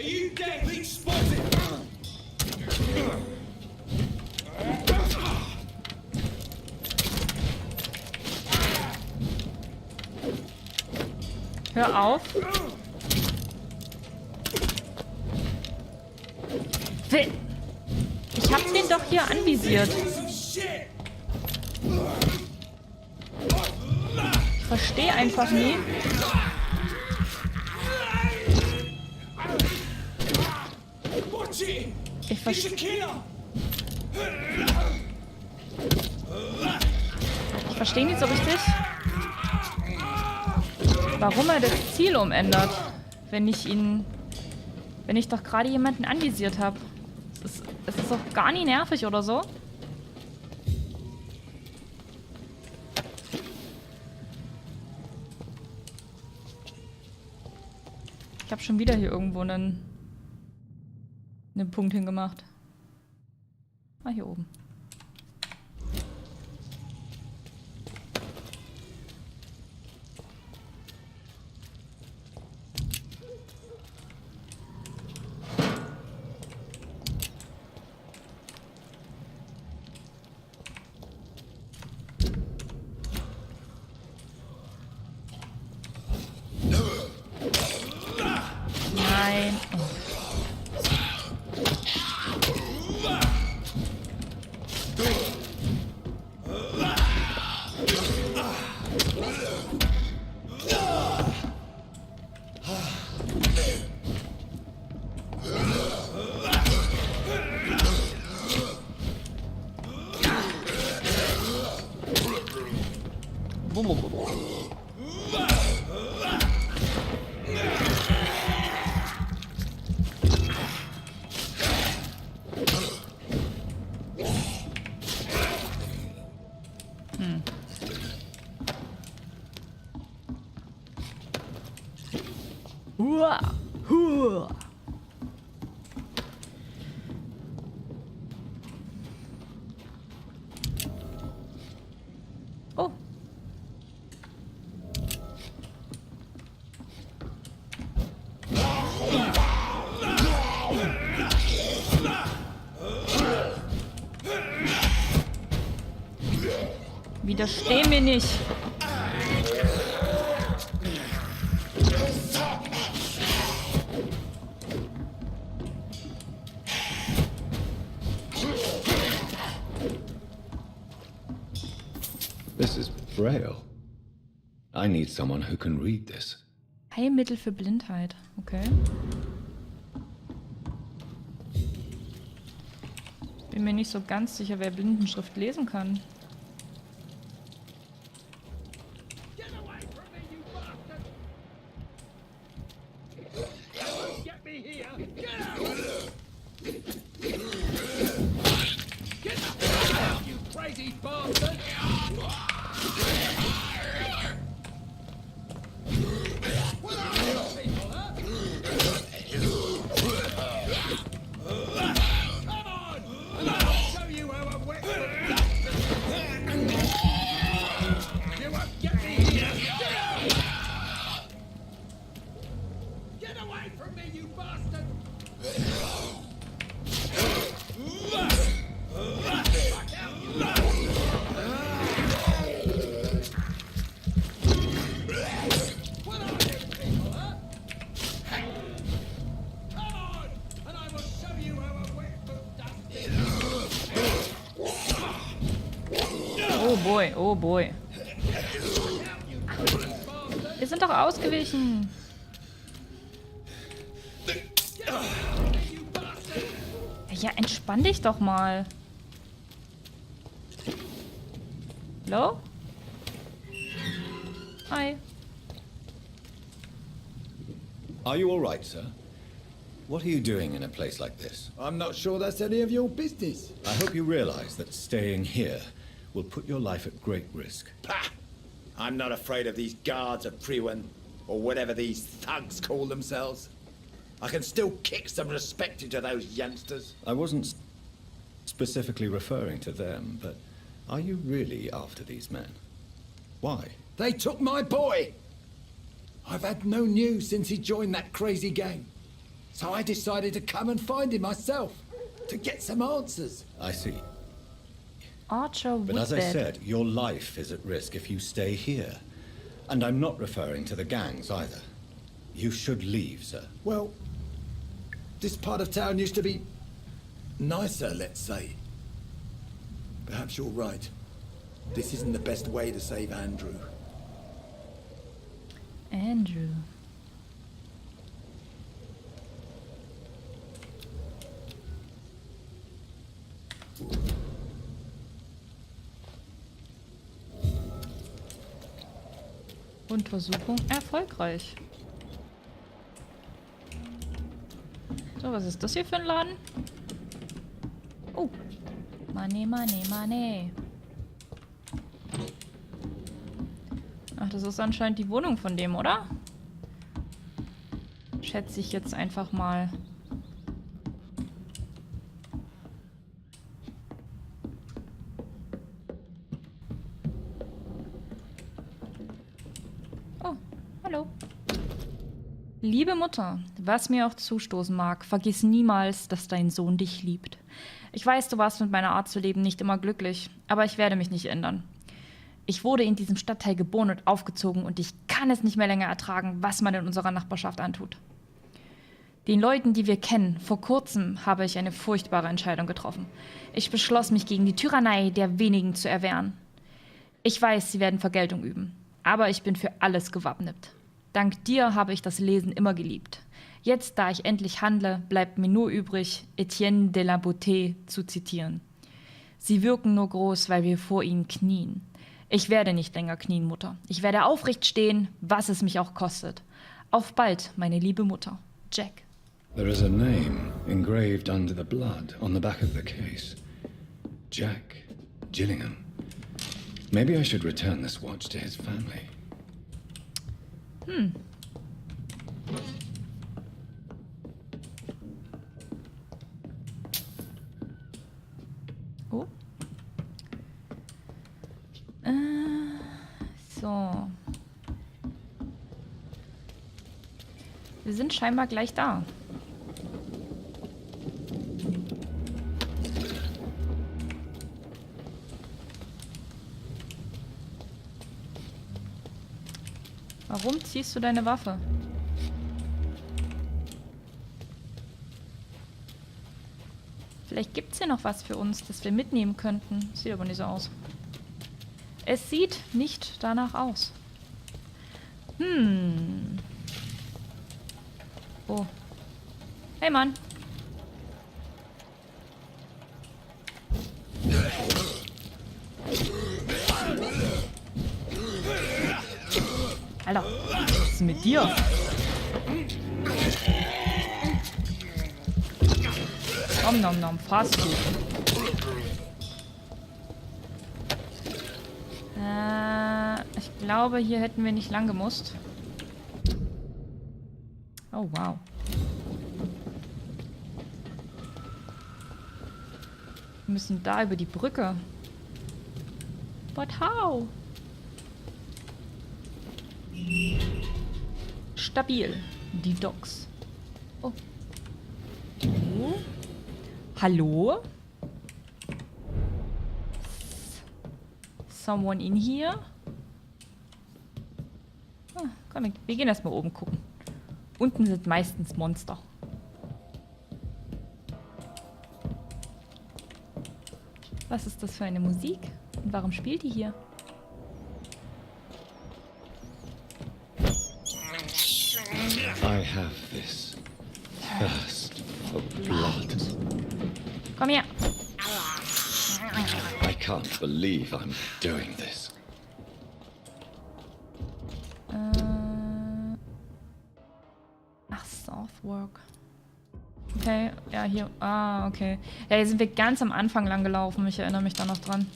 you dead? Spotted! Hör auf. Ich hab den doch hier anvisiert. Ich verstehe einfach nie. Ich verstehe nicht so richtig, warum er das Ziel umändert, wenn ich doch gerade jemanden anvisiert habe. Es ist doch gar nicht nervig oder so. Ich habe schon wieder hier irgendwo einen Punkt hingemacht. Ah, hier oben. Nein. Oh. Hua, hua. Oh. Widersteh mir nicht. This is Braille. I need someone who can read this. Heilmittel für Blindheit. Okay. Bin mir nicht so ganz sicher, wer Blindenschrift lesen kann. Oh boy, oh boy. Wir sind doch ausgewichen. Ja, entspann dich doch mal. Hallo? Hi. Are you all right, sir? What are you doing in a place like this? I'm not sure that's any of your business. I hope you realize that staying here will put your life at great risk. Pah! I'm not afraid of these guards of Priwen, or whatever these thugs call themselves. I can still kick some respect into those youngsters. I wasn't specifically referring to them, but are you really after these men? Why? They took my boy! I've had no news since he joined that crazy gang. So I decided to come and find him myself, to get some answers. I see. Archer But as I Woodbed. said, your life is at risk if you stay here. And I'm not referring to the gangs either. You should leave, sir. Well, this part of town used to be nicer, let's say. Perhaps you're right. This isn't the best way to save Andrew. Andrew. Untersuchung erfolgreich. So, was ist das hier für ein Laden? Oh. Money, money, money. Ach, das ist anscheinend die Wohnung von dem, oder? Schätze ich jetzt einfach mal. Oh, hallo. Liebe Mutter, was mir auch zustoßen mag, vergiss niemals, dass dein Sohn dich liebt. Ich weiß, du warst mit meiner Art zu leben nicht immer glücklich, aber ich werde mich nicht ändern. Ich wurde in diesem Stadtteil geboren und aufgezogen und ich kann es nicht mehr länger ertragen, was man in unserer Nachbarschaft antut. Den Leuten, die wir kennen, vor kurzem habe ich eine furchtbare Entscheidung getroffen. Ich beschloss, mich gegen die Tyrannei der wenigen zu erwehren. Ich weiß, sie werden Vergeltung üben, aber ich bin für alles gewappnet. Dank dir habe ich das Lesen immer geliebt. Jetzt, da ich endlich handle, bleibt mir nur übrig, Etienne de la Beauté zu zitieren. Sie wirken nur groß, weil wir vor ihnen knien. Ich werde nicht länger knien, Mutter. Ich werde aufrecht stehen, was es mich auch kostet. Auf bald, meine liebe Mutter. Jack. There is a name engraved under the blood on the back of the case. Jack Gillingham. Maybe I should return this watch to his family. Oh. So. Wir sind scheinbar gleich da. Warum ziehst du deine Waffe? Vielleicht gibt es hier noch was für uns, das wir mitnehmen könnten. Sieht aber nicht so aus. Es sieht nicht danach aus. Oh. Hey, Mann. Alter, was ist mit dir? Nom nom nom, fass du. Ich glaube, hier hätten wir nicht lang gemusst. Oh, wow. Wir müssen da über die Brücke. But how? Stabil. Die Docks. Oh. Oh. Hallo? Someone in here? Ah, komm, wir gehen erstmal oben gucken. Unten sind meistens Monster. Was ist das für eine Musik? Und warum spielt die hier? I have this thirst for blood. Komm her. I can't believe I'm doing this. Ach, Southwark. Okay, ja, hier. Ah, okay. Ja, hier sind wir ganz am Anfang lang gelaufen. Ich erinnere mich da noch dran.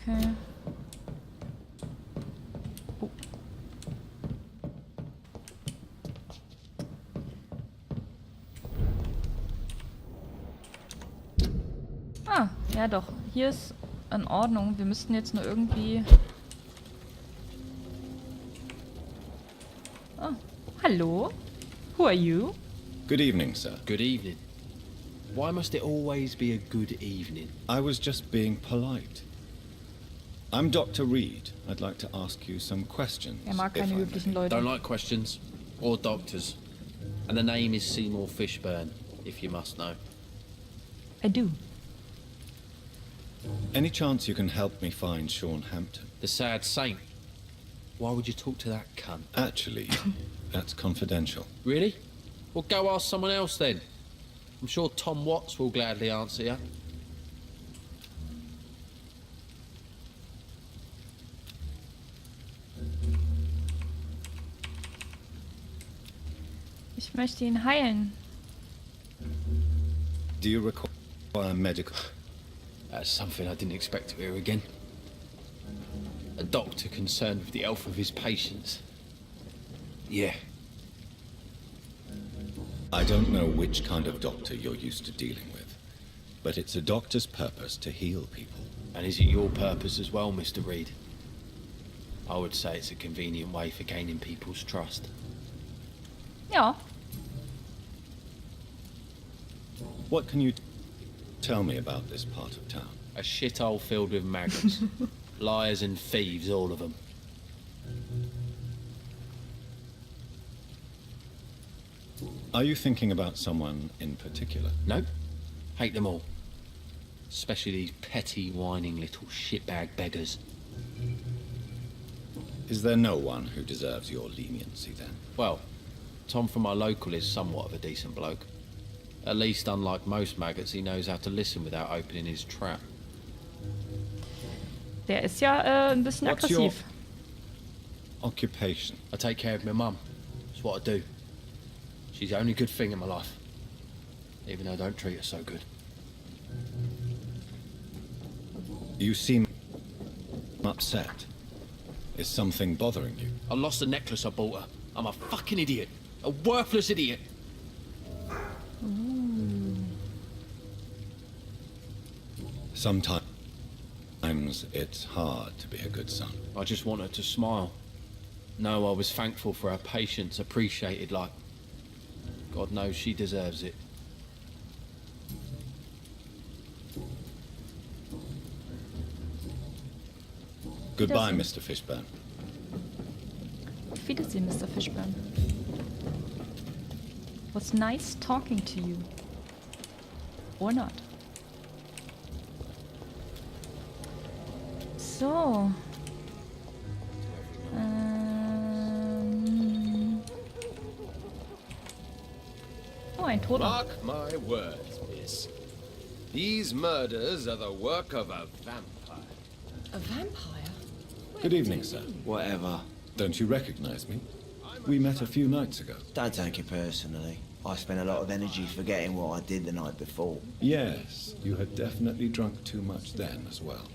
Okay. Oh. Ja doch, hier ist in Ordnung. Wir müssten jetzt nur irgendwie... Oh, hallo? Who are you? Good evening, sir. Good evening. Why must it always be a good evening? I was just being polite. I'm Dr. Reid. I'd like to ask you some questions. Mag if keine I may. höflichen Leute. Don't like questions or doctors. And the name is Seymour Fishburne, if you must know. I do. Any chance you can help me find Sean Hampton? The sad saint. Why would you talk to that cunt? Actually, that's confidential. Really? Well, go ask someone else then. I'm sure Tom Watts will gladly answer you. Ich möchte ihn heilen. Do you require medical? That's something I didn't expect to hear again. A doctor concerned with the health of his patients. Yeah. I don't know which kind of doctor you're used to dealing with, but it's a doctor's purpose to heal people. And is it your purpose as well, Mr. Reid? I would say it's a convenient way for gaining people's trust. Ja. What can you tell me about this part of town? A shithole filled with maggots. Liars and thieves, all of them. Are you thinking about someone in particular? Nope. Hate them all. Especially these petty, whining little shitbag beggars. Is there no one who deserves your leniency then? Well, Tom from our local is somewhat of a decent bloke. At least, unlike most maggots, he knows how to listen without opening his trap. Der ist ja ein bisschen What's your aggressiv. occupation? I take care of my mum. It's what I do. She's the only good thing in my life. Even though I don't treat her so good. You seem upset. Is something bothering you? I lost the necklace I bought her. I'm a fucking idiot. A worthless idiot. Sometimes it's hard to be a good son. I just want her to smile. No, I was thankful for her patience, appreciated like... God knows she deserves it. Goodbye, Wiedersehen. Mr. Fishburne. Auf Wiedersehen, Mr. Fishburne. Was nice talking to you. Or not. So. Oh, ein Toter. Mark my words, miss. These murders are the work of a vampire. A vampire? Good evening, sir. Whatever. Don't you recognize me? We met a few nights ago. Don't take it personally. I spent a lot of energy forgetting what I did the night before. Yes, you had definitely drunk too much then as well.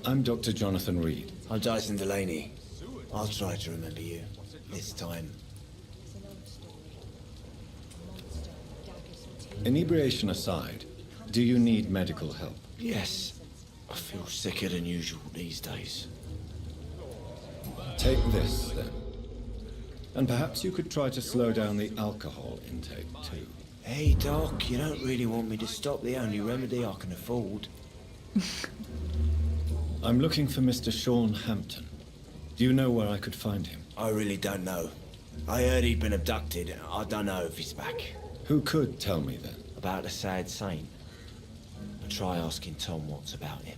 I'm Dr. Jonathan Reid. I'm Dyson Delaney. I'll try to remember you. This time. Inebriation aside, do you need medical help? Yes. I feel sicker than usual these days. Take this, then. And perhaps you could try to slow down the alcohol intake, too. Hey, Doc, you don't really want me to stop the only remedy I can afford. I'm looking for Mr. Sean Hampton. Do you know where I could find him? I really don't know. I heard he'd been abducted. I don't know if he's back. Who could tell me then? About the sad saint. I'll try asking Tom Watts about him.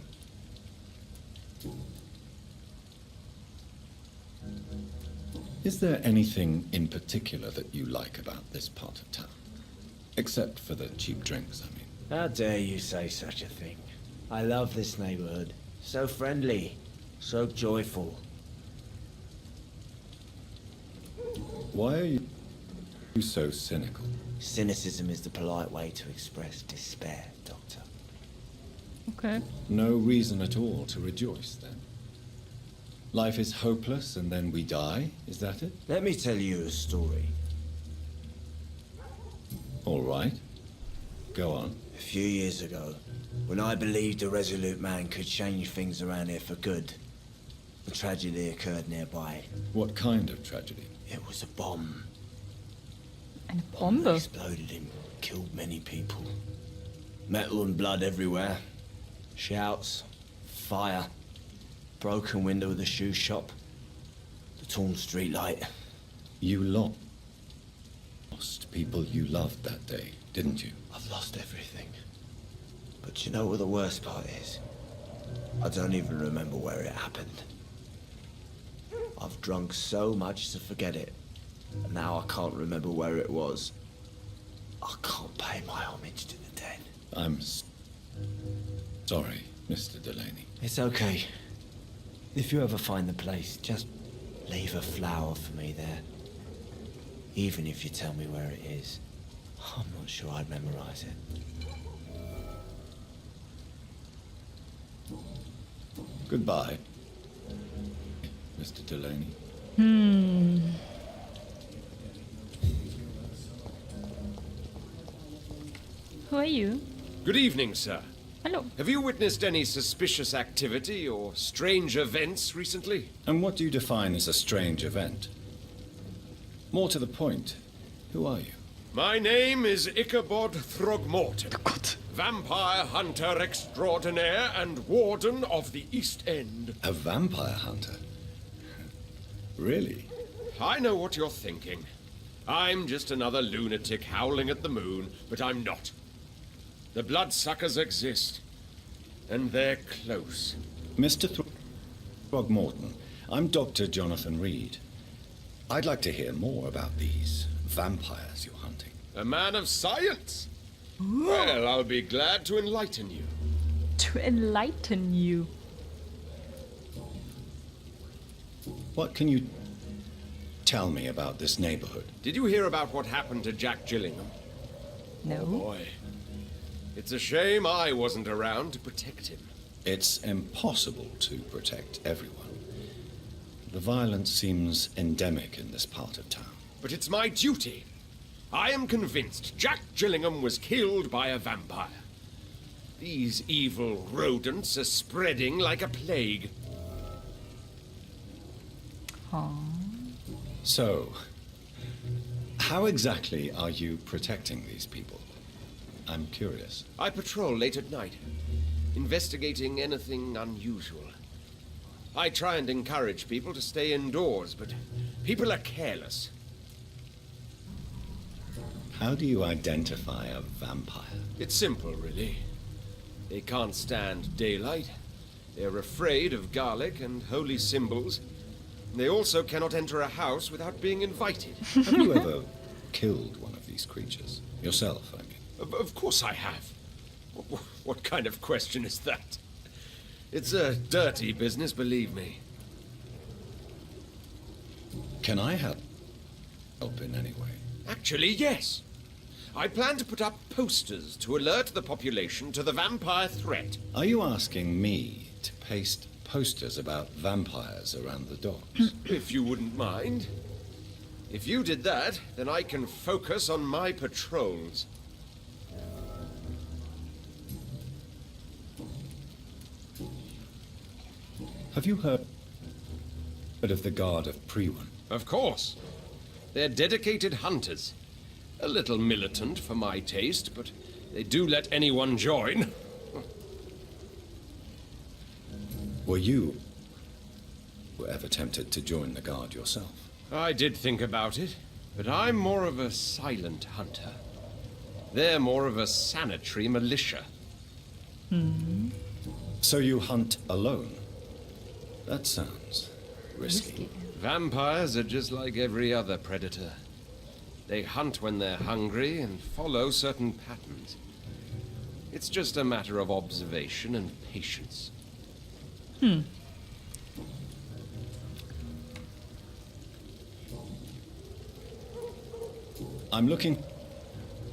Is there anything in particular that you like about this part of town? Except for the cheap drinks, I mean. How dare you say such a thing? I love this neighborhood. So friendly, so joyful. Why are you so cynical? Cynicism is the polite way to express despair, Doctor. Okay. No reason at all to rejoice, then. Life is hopeless and then we die, is that it? Let me tell you a story. All right. Go on. A few years ago, when I believed a resolute man could change things around here for good, a tragedy occurred nearby. What kind of tragedy? It was a bomb. Eine It Bombe. exploded and killed many people. Metal and blood everywhere. Shouts, fire, broken window of the shoe shop, the torn street light. You lost people you loved that day, didn't you? I've lost everything. But you know what the worst part is? I don't even remember where it happened. I've drunk so much to forget it. And now I can't remember where it was. I can't pay my homage to the dead. I'm sorry, Mr. Delaney. It's okay. If you ever find the place, just leave a flower for me there. Even if you tell me where it is. I'm not sure I'd memorize it. Goodbye, Mr. Delaney. Who are you? Good evening, sir. Hallo. Have you witnessed any suspicious activity or strange events recently? And what do you define as a strange event? More to the point, who are you? My name is Ichabod Throgmorton, vampire hunter extraordinaire and warden of the East End. A vampire hunter? Really? I know what you're thinking. I'm just another lunatic howling at the moon, but I'm not. The bloodsuckers exist, and they're close. Mr. Throgmorton, I'm Dr. Jonathan Reid. I'd like to hear more about these vampires you're hunting. A man of science? Well, I'll be glad to enlighten you. To enlighten you. What can you tell me about this neighborhood? Did you hear about what happened to Jack Gillingham? No. Boy, it's a shame I wasn't around to protect him. It's impossible to protect everyone. The violence seems endemic in this part of town. But it's my duty. I am convinced Jack Gillingham was killed by a vampire. These evil rodents are spreading like a plague. So, how exactly are you protecting these people? I'm curious. I patrol late at night, investigating anything unusual. I try and encourage people to stay indoors, but people are careless. How do you identify a vampire? It's simple, really. They can't stand daylight. They're afraid of garlic and holy symbols. They also cannot enter a house without being invited. Have you ever killed one of these creatures? Yourself, I mean. Of course I have. What kind of question is that? It's a dirty business, believe me. Can I help in any way? Actually, yes. I plan to put up posters to alert the population to the vampire threat. Are you asking me to paste posters about vampires around the docks? If you wouldn't mind. If you did that, then I can focus on my patrols. Have you heard of the Guard of Prewan? Of course. They're dedicated hunters. A little militant for my taste, but they do let anyone join. Were you ever tempted to join the Guard yourself? I did think about it, but I'm more of a silent hunter. They're more of a sanitary militia. So you hunt alone? That sounds risky. Vampires are just like every other predator. They hunt when they're hungry and follow certain patterns. It's just a matter of observation and patience. I'm looking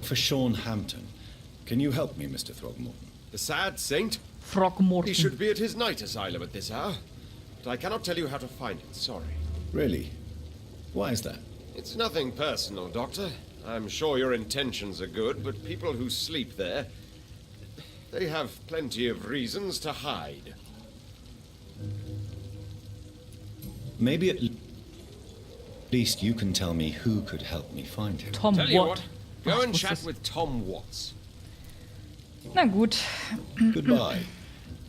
for Sean Hampton. Can you help me, Mr. Throgmorton? The sad saint? Throgmorton. He should be at his night asylum at this hour. But I cannot tell you how to find it, sorry. Really? Why is that? It's nothing personal, Doctor. I'm sure your intentions are good, but people who sleep there, They have plenty of reasons to hide. Maybe at least you can tell me who could help me find him. Tom Tell you Watt. what, go Ach, and was chat das- with Tom Watts. Na gut. Goodbye.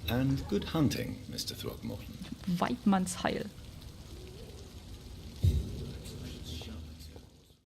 And good hunting, Mr. Throckmorton. Weidmanns Heil.